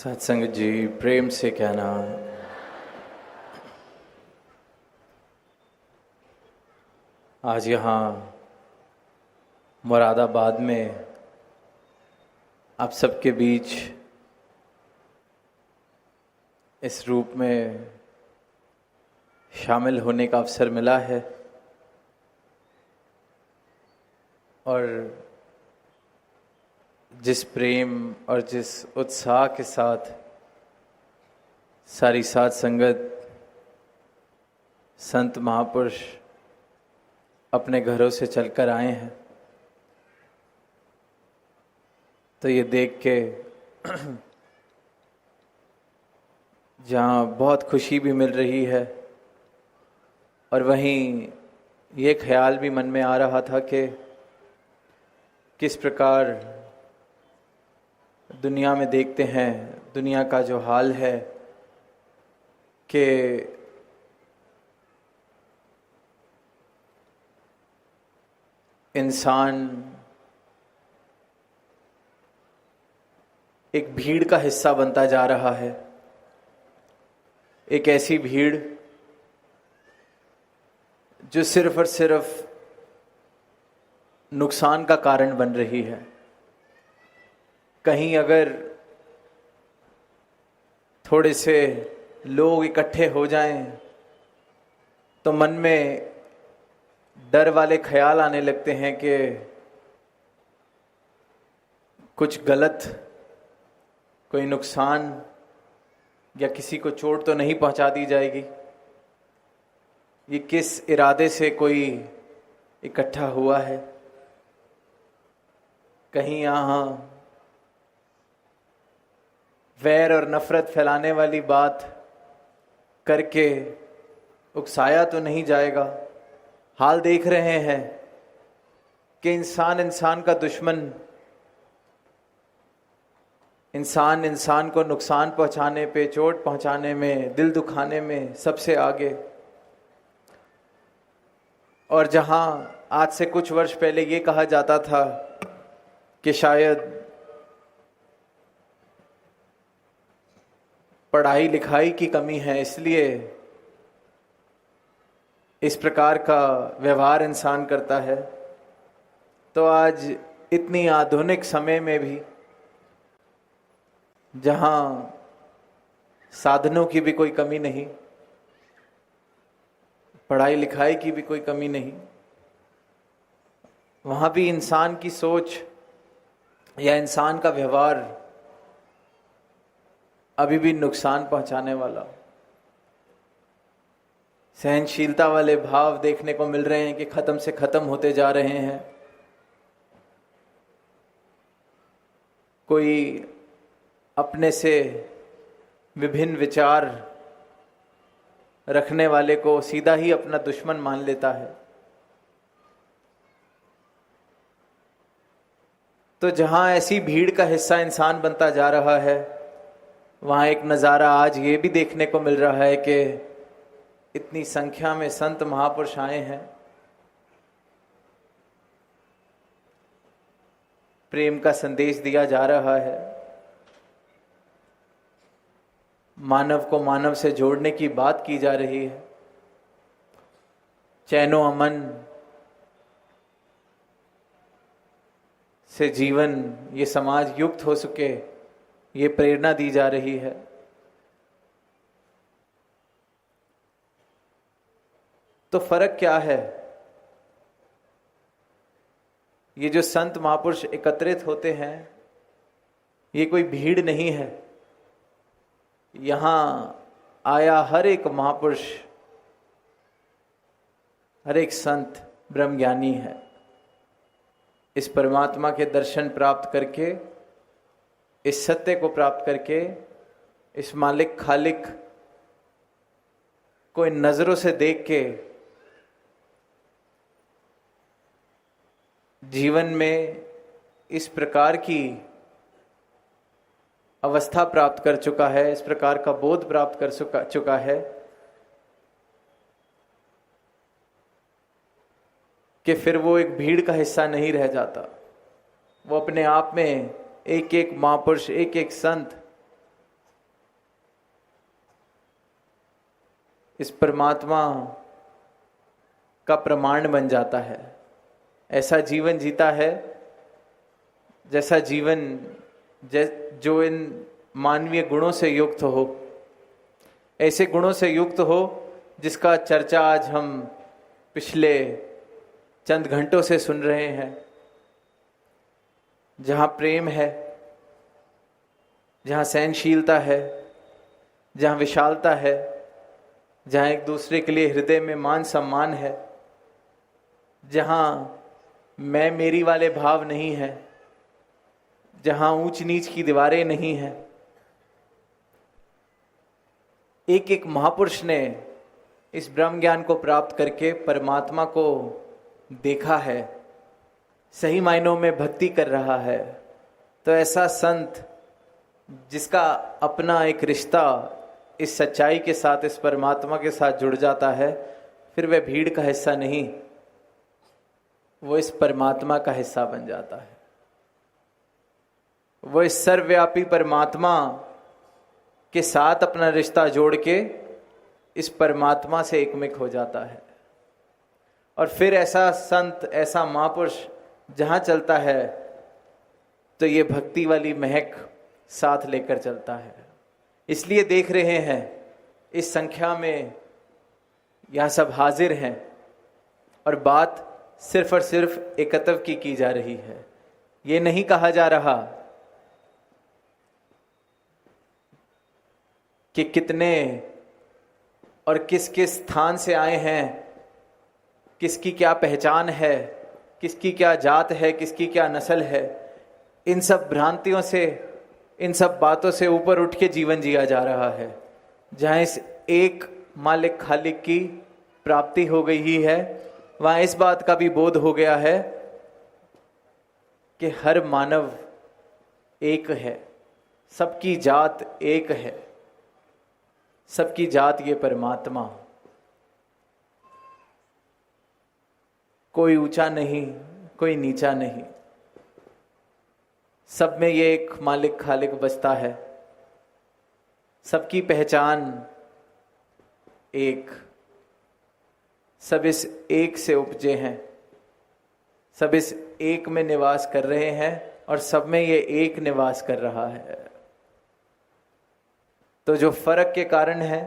सत्संग जी प्रेम से कहना। आज यहाँ मुरादाबाद में आप सबके बीच इस रूप में शामिल होने का अवसर मिला है और जिस प्रेम और जिस उत्साह के साथ सारी साध संगत संत महापुरुष अपने घरों से चलकर आए हैं, तो ये देख के जहाँ बहुत खुशी भी मिल रही है और वहीं ये ख्याल भी मन में आ रहा था कि किस प्रकार दुनिया में देखते हैं, दुनिया का जो हाल है कि इंसान एक भीड़ का हिस्सा बनता जा रहा है। एक ऐसी भीड़ जो सिर्फ और सिर्फ नुकसान का कारण बन रही है। कहीं अगर थोड़े से लोग इकट्ठे हो जाएं तो मन में डर वाले ख्याल आने लगते हैं कि कुछ गलत, कोई नुकसान या किसी को चोट तो नहीं पहुंचा दी जाएगी। ये किस इरादे से कोई इकट्ठा हुआ है। कहीं यहाँ वैर और नफरत फैलाने वाली बात करके उकसाया तो नहीं जाएगा। हाल देख रहे हैं कि इंसान इंसान का दुश्मन, इंसान इंसान को नुकसान पहुंचाने पे, चोट पहुंचाने में, दिल दुखाने में सबसे आगे। और जहां आज से कुछ वर्ष पहले ये कहा जाता था कि शायद पढ़ाई लिखाई की कमी है, इसलिए इस प्रकार का व्यवहार इंसान करता है, तो आज इतनी आधुनिक समय में भी जहां साधनों की भी कोई कमी नहीं, पढ़ाई लिखाई की भी कोई कमी नहीं, वहां भी इंसान की सोच या इंसान का व्यवहार अभी भी नुकसान पहुंचाने वाला। सहनशीलता वाले भाव देखने को मिल रहे हैं कि खत्म से खत्म होते जा रहे हैं। कोई अपने से विभिन्न विचार रखने वाले को सीधा ही अपना दुश्मन मान लेता है। तो जहां ऐसी भीड़ का हिस्सा इंसान बनता जा रहा है, वहाँ एक नज़ारा आज ये भी देखने को मिल रहा है कि इतनी संख्या में संत महापुरुष आए हैं। प्रेम का संदेश दिया जा रहा है, मानव को मानव से जोड़ने की बात की जा रही है। चैनो अमन से जीवन, ये समाज युक्त हो सके, ये प्रेरणा दी जा रही है। तो फर्क क्या है? ये जो संत महापुरुष एकत्रित होते हैं, ये कोई भीड़ नहीं है। यहां आया हर एक महापुरुष, हर एक संत ब्रह्मज्ञानी है। इस परमात्मा के दर्शन प्राप्त करके, इस सत्य को प्राप्त करके, इस मालिक खालिक को इन नजरों से देख के जीवन में इस प्रकार की अवस्था प्राप्त कर चुका है, इस प्रकार का बोध प्राप्त कर चुका है कि फिर वो एक भीड़ का हिस्सा नहीं रह जाता। वो अपने आप में एक एक महापुरुष, एक एक संत इस परमात्मा का प्रमाण बन जाता है। ऐसा जीवन जीता है जैसा जीवन जो इन मानवीय गुणों से युक्त हो, ऐसे गुणों से युक्त हो जिसका चर्चा आज हम पिछले चंद घंटों से सुन रहे हैं। जहाँ प्रेम है, जहाँ सहनशीलता है, जहाँ विशालता है, जहाँ एक दूसरे के लिए हृदय में मान सम्मान है, जहाँ मैं मेरी वाले भाव नहीं है, जहाँ ऊंच नीच की दीवारें नहीं हैं। एक एक महापुरुष ने इस ब्रह्म ज्ञान को प्राप्त करके परमात्मा को देखा है, सही मायनों में भक्ति कर रहा है। तो ऐसा संत जिसका अपना एक रिश्ता इस सच्चाई के साथ, इस परमात्मा के साथ जुड़ जाता है, फिर वह भीड़ का हिस्सा नहीं, वो इस परमात्मा का हिस्सा बन जाता है। वो इस सर्वव्यापी परमात्मा के साथ अपना रिश्ता जोड़ के इस परमात्मा से एकमिक हो जाता है। और फिर ऐसा संत, ऐसा महापुरुष जहाँ चलता है तो ये भक्ति वाली महक साथ लेकर चलता है। इसलिए देख रहे हैं इस संख्या में यहाँ सब हाजिर हैं और बात सिर्फ और सिर्फ एकत्व की जा रही है। ये नहीं कहा जा रहा कि कितने और किस किस स्थान से आए हैं, किसकी क्या पहचान है, किसकी क्या जात है, किसकी क्या नस्ल है। इन सब भ्रांतियों से, इन सब बातों से ऊपर उठ के जीवन जिया जा रहा है। जहाँ इस एक मालिक खालिक की प्राप्ति हो गई ही है, वहाँ इस बात का भी बोध हो गया है कि हर मानव एक है, सबकी जात एक है, सबकी जात ये परमात्मा। कोई ऊंचा नहीं, कोई नीचा नहीं, सब में ये एक मालिक खालिक बसता है। सबकी पहचान एक, सब इस एक से उपजे हैं, सब इस एक में निवास कर रहे हैं और सब में ये एक निवास कर रहा है। तो जो फर्क के कारण है,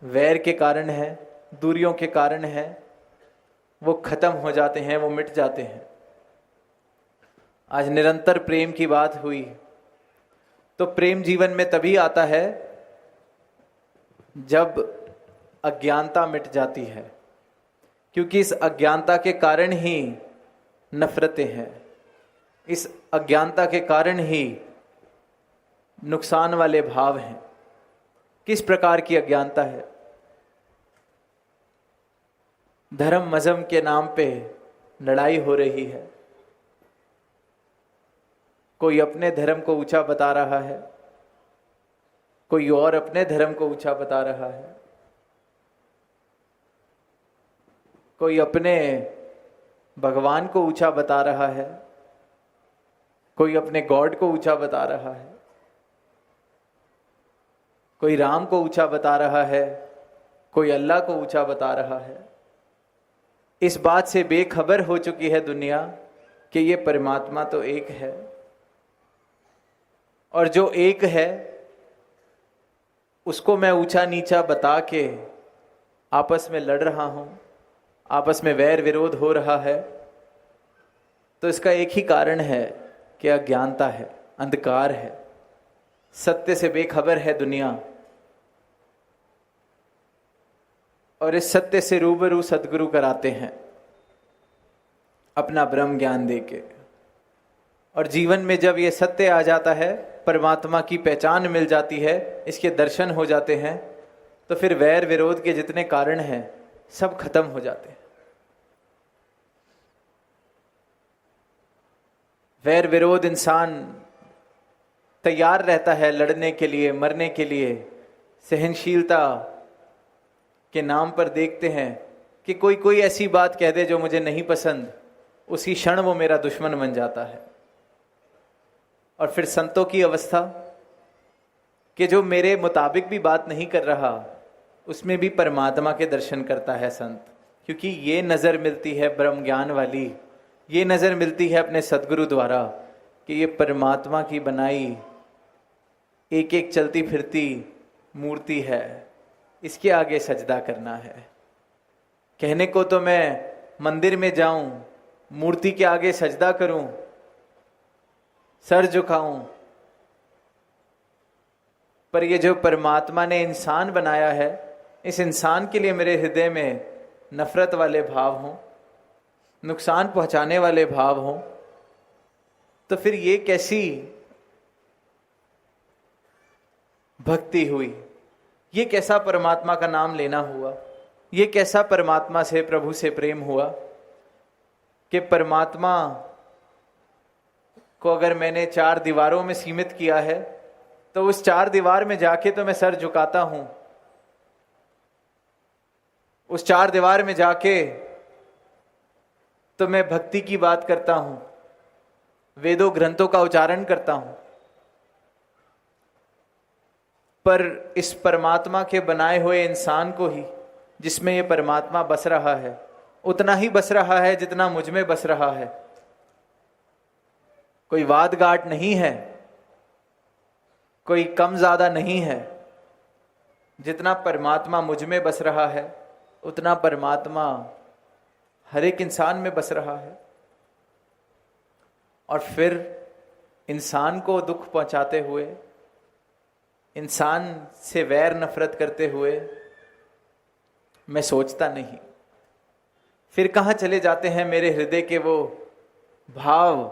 वैर के कारण है, दूरियों के कारण है, वो खत्म हो जाते हैं, वो मिट जाते हैं। आज निरंतर प्रेम की बात हुई, तो प्रेम जीवन में तभी आता है जब अज्ञानता मिट जाती है, क्योंकि इस अज्ञानता के कारण ही नफरतें हैं, इस अज्ञानता के कारण ही नुकसान वाले भाव हैं। किस प्रकार की अज्ञानता है? धर्म मजहब के नाम पे लड़ाई हो रही है। कोई अपने धर्म को ऊंचा बता रहा है, कोई और अपने धर्म को ऊंचा बता रहा है, कोई अपने भगवान को ऊंचा बता रहा है, कोई अपने गॉड को ऊंचा बता रहा है, कोई राम को ऊंचा बता रहा है, कोई अल्लाह को ऊंचा बता रहा है। इस बात से बेखबर हो चुकी है दुनिया कि ये परमात्मा तो एक है, और जो एक है उसको मैं ऊंचा नीचा बता के आपस में लड़ रहा हूं, आपस में वैर विरोध हो रहा है। तो इसका एक ही कारण है कि अज्ञानता है, अंधकार है, सत्य से बेखबर है दुनिया। और इस सत्य से रूबरू सदगुरु कराते हैं अपना ब्रह्म ज्ञान देके। और जीवन में जब ये सत्य आ जाता है, परमात्मा की पहचान मिल जाती है, इसके दर्शन हो जाते हैं, तो फिर वैर विरोध के जितने कारण हैं सब खत्म हो जाते हैं। वैर विरोध इंसान तैयार रहता है लड़ने के लिए, मरने के लिए। सहनशीलता के नाम पर देखते हैं कि कोई कोई ऐसी बात कह दे जो मुझे नहीं पसंद, उसी क्षण वो मेरा दुश्मन बन जाता है। और फिर संतों की अवस्था कि जो मेरे मुताबिक भी बात नहीं कर रहा, उसमें भी परमात्मा के दर्शन करता है संत, क्योंकि ये नज़र मिलती है ब्रह्म ज्ञान वाली, ये नज़र मिलती है अपने सदगुरु द्वारा कि ये परमात्मा की बनाई एक एक चलती फिरती मूर्ति है, इसके आगे सजदा करना है। कहने को तो मैं मंदिर में जाऊं, मूर्ति के आगे सजदा करूं, सर झुकाऊं, पर ये जो परमात्मा ने इंसान बनाया है, इस इंसान के लिए मेरे हृदय में नफरत वाले भाव हों, नुकसान पहुंचाने वाले भाव हों, तो फिर ये कैसी भक्ति हुई? ये कैसा परमात्मा का नाम लेना हुआ? ये कैसा परमात्मा से, प्रभु से प्रेम हुआ कि परमात्मा को अगर मैंने 4 दीवारों में सीमित किया है तो उस 4 दीवार में जाके तो मैं सर झुकाता हूं, उस 4 दीवार में जाके तो मैं भक्ति की बात करता हूं, वेदों ग्रंथों का उच्चारण करता हूं, पर इस परमात्मा के बनाए हुए इंसान को ही, जिसमें ये परमात्मा बस रहा है, उतना ही बस रहा है जितना मुझ में बस रहा है। कोई वाद गाट नहीं है, कोई कम ज्यादा नहीं है। जितना परमात्मा मुझ में बस रहा है उतना परमात्मा हर एक इंसान में बस रहा है। और फिर इंसान को दुख पहुंचाते हुए, इंसान से वैर नफरत करते हुए मैं सोचता नहीं, फिर कहाँ चले जाते हैं मेरे हृदय के वो भाव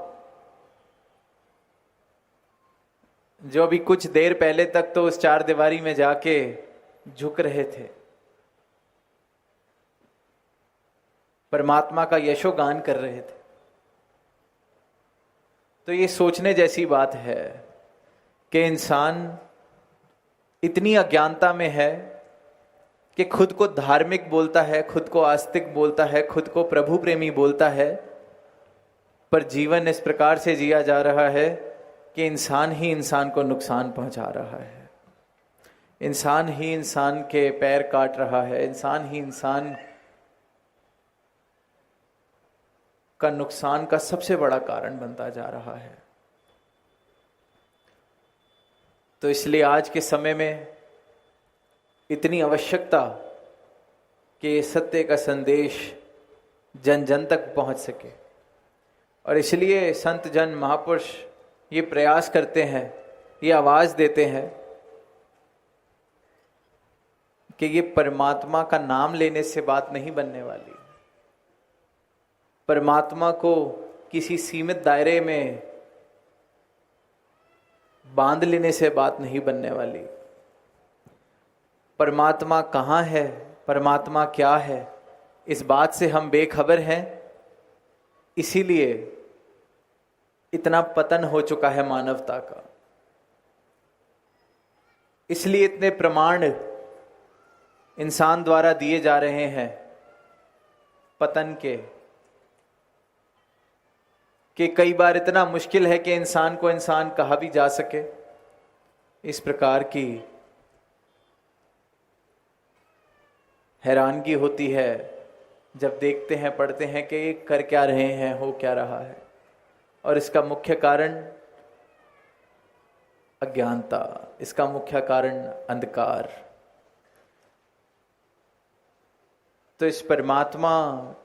जो अभी कुछ देर पहले तक तो उस 4 दीवारी में जाके झुक रहे थे, परमात्मा का यशोगान कर रहे थे। तो ये सोचने जैसी बात है कि इंसान इतनी अज्ञानता में है कि खुद को धार्मिक बोलता है, खुद को आस्तिक बोलता है, खुद को प्रभु प्रेमी बोलता है, पर जीवन इस प्रकार से जिया जा रहा है कि इंसान ही इंसान को नुकसान पहुंचा रहा है, इंसान ही इंसान के पैर काट रहा है, इंसान ही इंसान का नुकसान का सबसे बड़ा कारण बनता जा रहा है। तो इसलिए आज के समय में इतनी आवश्यकता कि ये सत्य का संदेश जन जन तक पहुंच सके, और इसलिए संत जन महापुरुष ये प्रयास करते हैं, ये आवाज देते हैं कि ये परमात्मा का नाम लेने से बात नहीं बनने वाली, परमात्मा को किसी सीमित दायरे में बांध लेने से बात नहीं बनने वाली। परमात्मा कहाँ है, परमात्मा क्या है, इस बात से हम बेखबर हैं, इसीलिए इतना पतन हो चुका है मानवता का। इसलिए इतने प्रमाण इंसान द्वारा दिए जा रहे हैं पतन के, कि कई बार इतना मुश्किल है कि इंसान को इंसान कहा भी जा सके। इस प्रकार की हैरानगी होती है जब देखते हैं, पढ़ते हैं कि ये कर क्या रहे हैं, हो क्या रहा है, और इसका मुख्य कारण अज्ञानता, इसका मुख्य कारण अंधकार। तो इस परमात्मा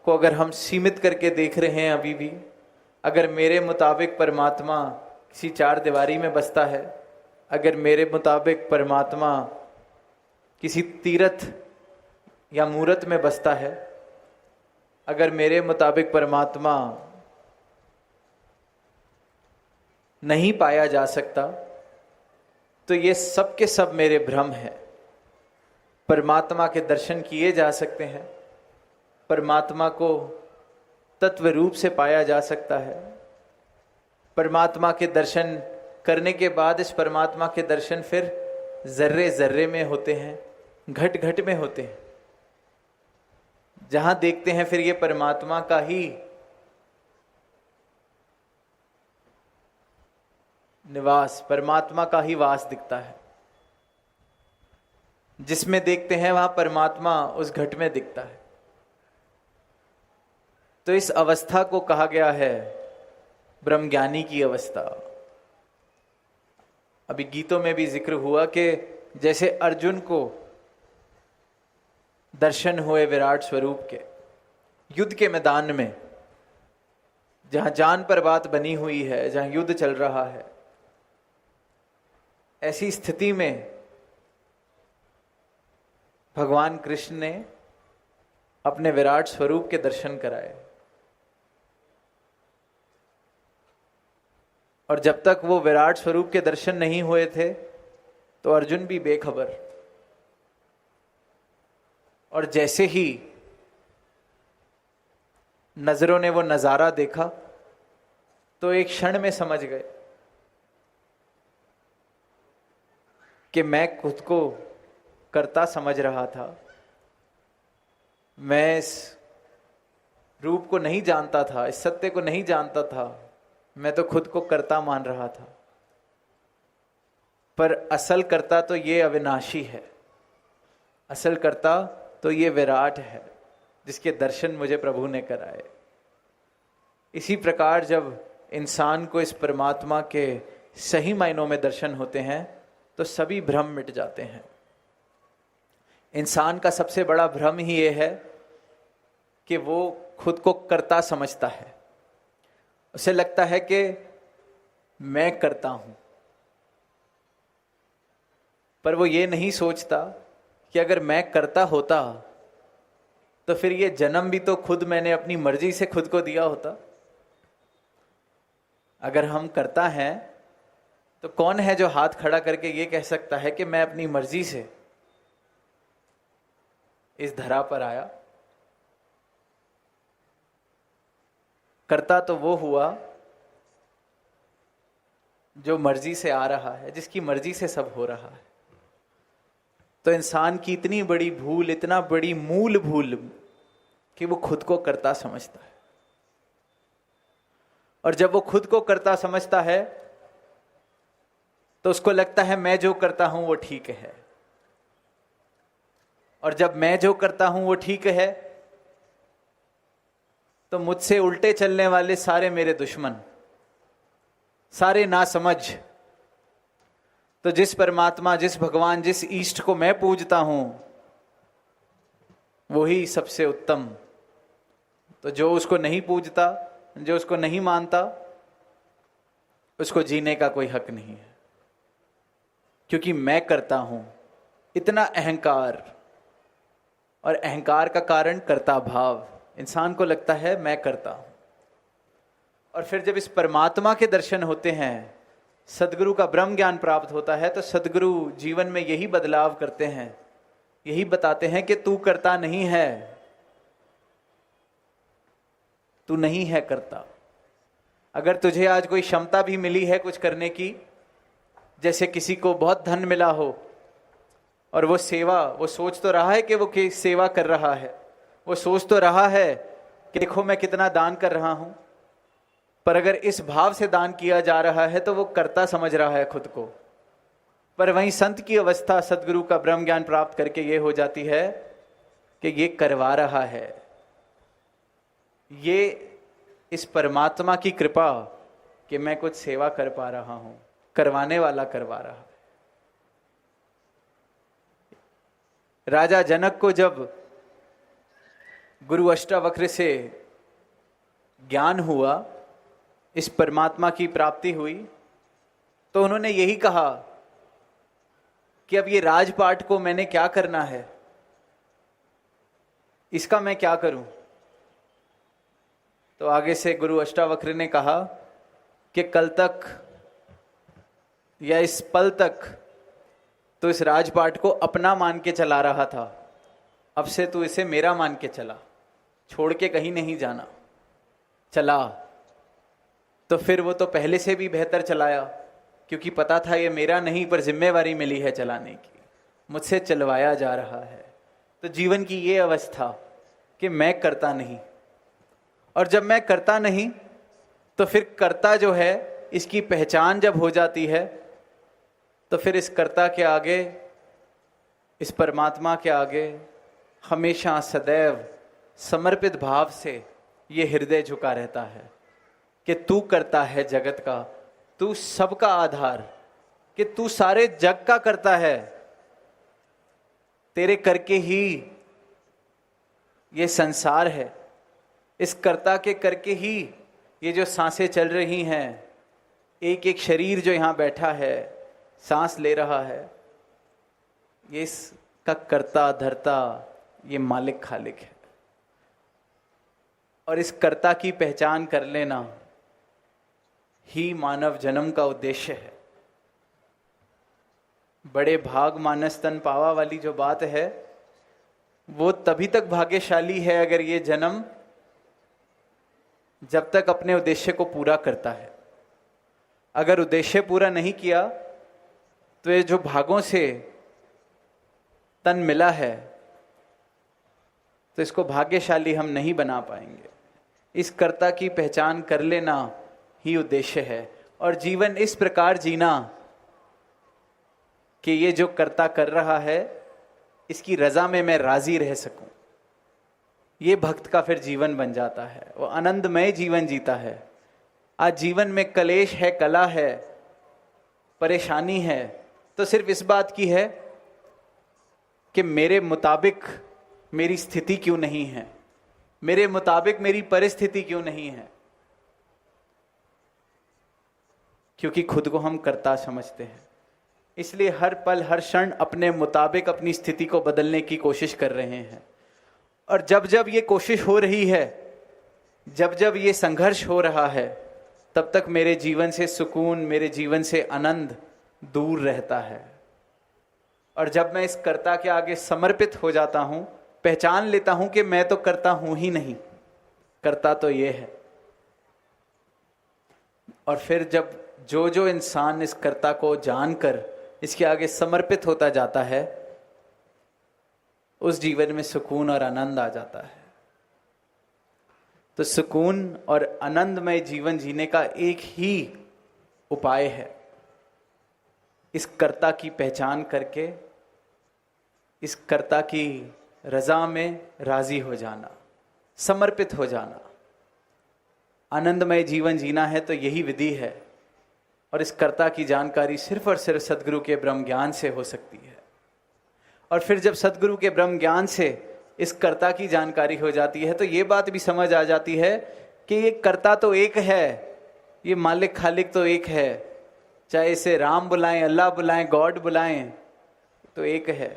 को अगर हम सीमित करके देख रहे हैं अभी भी, अगर मेरे मुताबिक परमात्मा किसी 4 दीवारी में बसता है, अगर मेरे मुताबिक परमात्मा किसी तीर्थ या मूर्त में बसता है, अगर मेरे मुताबिक परमात्मा नहीं पाया जा सकता, तो ये सब के सब मेरे भ्रम हैं। परमात्मा के दर्शन किए जा सकते हैं, परमात्मा को तत्व रूप से पाया जा सकता है। परमात्मा के दर्शन करने के बाद इस परमात्मा के दर्शन फिर जर्रे जर्रे में होते हैं, घट घट में होते हैं। जहां देखते हैं फिर ये परमात्मा का ही निवास, परमात्मा का ही वास दिखता है। जिसमें देखते हैं वहां परमात्मा उस घट में दिखता है। तो इस अवस्था को कहा गया है ब्रह्मज्ञानी की अवस्था। अभी गीतों में भी जिक्र हुआ कि जैसे अर्जुन को दर्शन हुए विराट स्वरूप के युद्ध के मैदान में, जहां जान पर बात बनी हुई है, जहां युद्ध चल रहा है, ऐसी स्थिति में भगवान कृष्ण ने अपने विराट स्वरूप के दर्शन कराए। और जब तक वो विराट स्वरूप के दर्शन नहीं हुए थे तो अर्जुन भी बेखबर। और जैसे ही नजरों ने वो नजारा देखा तो एक क्षण में समझ गए कि मैं खुद को कर्ता समझ रहा था, मैं इस रूप को नहीं जानता था, इस सत्य को नहीं जानता था, मैं तो खुद को कर्ता मान रहा था। पर असल कर्ता तो ये अविनाशी है, असल कर्ता तो ये विराट है जिसके दर्शन मुझे प्रभु ने कराए। इसी प्रकार जब इंसान को इस परमात्मा के सही मायनों में दर्शन होते हैं तो सभी भ्रम मिट जाते हैं। इंसान का सबसे बड़ा भ्रम ही ये है कि वो खुद को कर्ता समझता है। उसे लगता है कि मैं करता हूं, पर वो ये नहीं सोचता कि अगर मैं करता होता तो फिर ये जन्म भी तो खुद मैंने अपनी मर्जी से खुद को दिया होता। अगर हम करता हैं तो कौन है जो हाथ खड़ा करके ये कह सकता है कि मैं अपनी मर्जी से इस धरा पर आया। करता तो वो हुआ जो मर्जी से आ रहा है, जिसकी मर्जी से सब हो रहा है। तो इंसान की इतनी बड़ी भूल, इतना बड़ी मूल भूल कि वो खुद को कर्ता समझता है। और जब वो खुद को कर्ता समझता है तो उसको लगता है मैं जो करता हूं वो ठीक है। और जब मैं जो करता हूं वो ठीक है तो मुझसे उल्टे चलने वाले सारे मेरे दुश्मन, सारे नासमझ। तो जिस परमात्मा, जिस भगवान, जिस ईष्ट को मैं पूजता हूं वही सबसे उत्तम। तो जो उसको नहीं पूजता, जो उसको नहीं मानता, उसको जीने का कोई हक नहीं है। क्योंकि मैं करता हूं, इतना अहंकार, और अहंकार का कारण कर्ता भाव। इंसान को लगता है मैं करता हूं। और फिर जब इस परमात्मा के दर्शन होते हैं, सदगुरु का ब्रह्म ज्ञान प्राप्त होता है, तो सदगुरु जीवन में यही बदलाव करते हैं, यही बताते हैं कि तू करता नहीं है, तू नहीं है करता। अगर तुझे आज कोई क्षमता भी मिली है कुछ करने की, जैसे किसी को बहुत धन मिला हो और वो सेवा, वो सोच तो रहा है कि वो सेवा कर रहा है, वो सोच तो रहा है कि देखो मैं कितना दान कर रहा हूं, पर अगर इस भाव से दान किया जा रहा है तो वो कर्ता समझ रहा है खुद को। पर वहीं संत की अवस्था सदगुरु का ब्रह्म ज्ञान प्राप्त करके ये हो जाती है कि ये करवा रहा है, ये इस परमात्मा की कृपा कि मैं कुछ सेवा कर पा रहा हूं, करवाने वाला करवा रहा है। राजा जनक को जब गुरु अष्टावक्र से ज्ञान हुआ, इस परमात्मा की प्राप्ति हुई, तो उन्होंने यही कहा कि अब ये राजपाट को मैंने क्या करना है, इसका मैं क्या करूं। तो आगे से गुरु अष्टावक्र ने कहा कि कल तक या इस पल तक तो इस राजपाट को अपना मान के चला रहा था, अब से तू इसे मेरा मान के चला, छोड़ के कहीं नहीं जाना। चला तो फिर वो तो पहले से भी बेहतर चलाया, क्योंकि पता था ये मेरा नहीं पर जिम्मेवारी मिली है चलाने की, मुझसे चलवाया जा रहा है। तो जीवन की ये अवस्था कि मैं करता नहीं, और जब मैं करता नहीं तो फिर कर्ता जो है इसकी पहचान जब हो जाती है तो फिर इस कर्ता के आगे इस परमात्मा के आगे हमेशा सदैव समर्पित भाव से ये हृदय झुका रहता है कि तू करता है जगत का, तू सबका आधार, कि तू सारे जग का करता है, तेरे करके ही ये संसार है, इस कर्ता के करके ही ये जो सांसें चल रही हैं, एक एक शरीर जो यहाँ बैठा है सांस ले रहा है, ये इसका कर्ता धर्ता ये मालिक खालिक है। और इस कर्ता की पहचान कर लेना ही मानव जन्म का उद्देश्य है। बड़े भाग मानस तन पावा वाली जो बात है वो तभी तक भाग्यशाली है अगर ये जन्म जब तक अपने उद्देश्य को पूरा करता है। अगर उद्देश्य पूरा नहीं किया तो ये जो भागों से तन मिला है तो इसको भाग्यशाली हम नहीं बना पाएंगे। इस कर्ता की पहचान कर लेना ही उद्देश्य है और जीवन इस प्रकार जीना कि ये जो कर्ता कर रहा है इसकी रजा में मैं राजी रह सकूं। ये भक्त का फिर जीवन बन जाता है, वो आनंदमय जीवन जीता है। आज जीवन में कलेश है, कला है, परेशानी है, तो सिर्फ इस बात की है कि मेरे मुताबिक मेरी स्थिति क्यों नहीं है, मेरे मुताबिक मेरी परिस्थिति क्यों नहीं है, क्योंकि खुद को हम कर्ता समझते हैं। इसलिए हर पल हर क्षण अपने मुताबिक अपनी स्थिति को बदलने की कोशिश कर रहे हैं। और जब जब ये कोशिश हो रही है, जब जब ये संघर्ष हो रहा है, तब तक मेरे जीवन से सुकून, मेरे जीवन से आनंद दूर रहता है। और जब मैं इस कर्ता के आगे समर्पित हो जाता हूं, पहचान लेता हूं कि मैं तो करता हूं ही नहीं, करता तो ये है। और फिर जब जो इंसान इस कर्ता को जानकर इसके आगे समर्पित होता जाता है, उस जीवन में सुकून और आनंद आ जाता है। तो सुकून और आनंदमय जीवन जीने का एक ही उपाय है, इस कर्ता की पहचान करके इस कर्ता की रजा में राजी हो जाना, समर्पित हो जाना। आनंदमय जीवन जीना है तो यही विधि है। और इस कर्ता की जानकारी सिर्फ और सिर्फ सदगुरु के ब्रह्म ज्ञान से हो सकती है। और फिर जब सदगुरु के ब्रह्म ज्ञान से इस कर्ता की जानकारी हो जाती है तो ये बात भी समझ आ जाती है कि ये कर्ता तो एक है, ये मालिक खालिक तो एक है। चाहे इसे राम बुलाएं, अल्लाह बुलाएं, गॉड बुलाएं, तो एक है।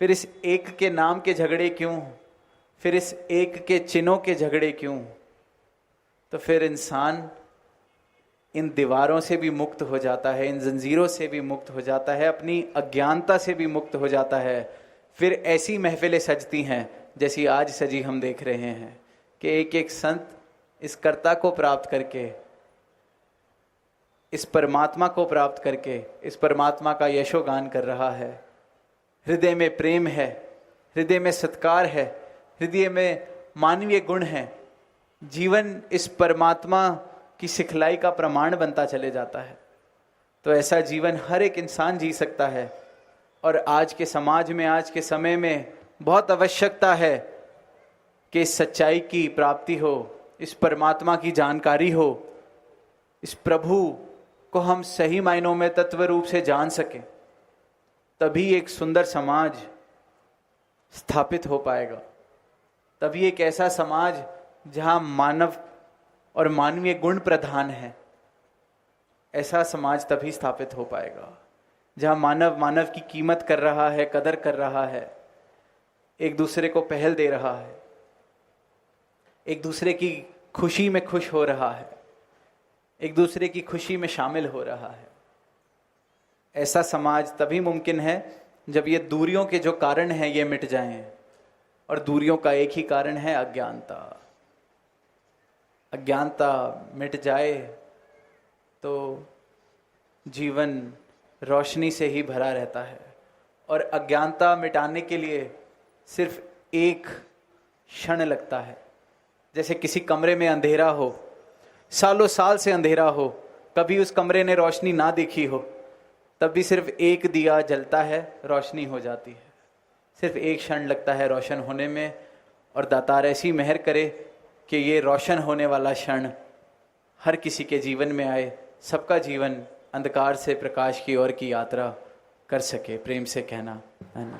फिर इस एक के नाम के झगड़े क्यों, फिर इस एक के चिन्हों के झगड़े क्यों? तो फिर इंसान इन दीवारों से भी मुक्त हो जाता है, इन जंजीरों से भी मुक्त हो जाता है, अपनी अज्ञानता से भी मुक्त हो जाता है। फिर ऐसी महफिलें सजती हैं जैसी आज सजी हम देख रहे हैं कि एक एक संत इस कर्ता को प्राप्त करके, इस परमात्मा को प्राप्त करके, इस परमात्मा का यशोगान कर रहा है। हृदय में प्रेम है, हृदय में सत्कार है, हृदय में मानवीय गुण है। जीवन इस परमात्मा की सिखलाई का प्रमाण बनता चले जाता है। तो ऐसा जीवन हर एक इंसान जी सकता है। और आज के समाज में, आज के समय में बहुत आवश्यकता है कि इस सच्चाई की प्राप्ति हो, इस परमात्मा की जानकारी हो, इस प्रभु को हम सही मायनों में तत्व रूप से जान सकें। तभी एक सुंदर समाज स्थापित हो पाएगा। तभी एक ऐसा समाज जहां मानव और मानवीय गुण प्रधान है, ऐसा समाज तभी स्थापित हो पाएगा जहां मानव मानव की कीमत कर रहा है, कदर कर रहा है, एक दूसरे को पहल दे रहा है, एक दूसरे की खुशी में खुश हो रहा है, एक दूसरे की खुशी में शामिल हो रहा है। ऐसा समाज तभी मुमकिन है जब ये दूरियों के जो कारण हैं ये मिट जाएं। और दूरियों का एक ही कारण है अज्ञानता। अज्ञानता मिट जाए तो जीवन रोशनी से ही भरा रहता है। और अज्ञानता मिटाने के लिए सिर्फ एक क्षण लगता है। जैसे किसी कमरे में अंधेरा हो, सालों साल से अंधेरा हो, कभी उस कमरे ने रोशनी ना देखी हो, तब भी सिर्फ एक दिया जलता है, रोशनी हो जाती है। सिर्फ एक क्षण लगता है रोशन होने में, और दातार ऐसी मेहर करे कि ये रोशन होने वाला क्षण हर किसी के जीवन में आए, सबका जीवन अंधकार से प्रकाश की ओर की यात्रा कर सके। प्रेम से कहना, है ना।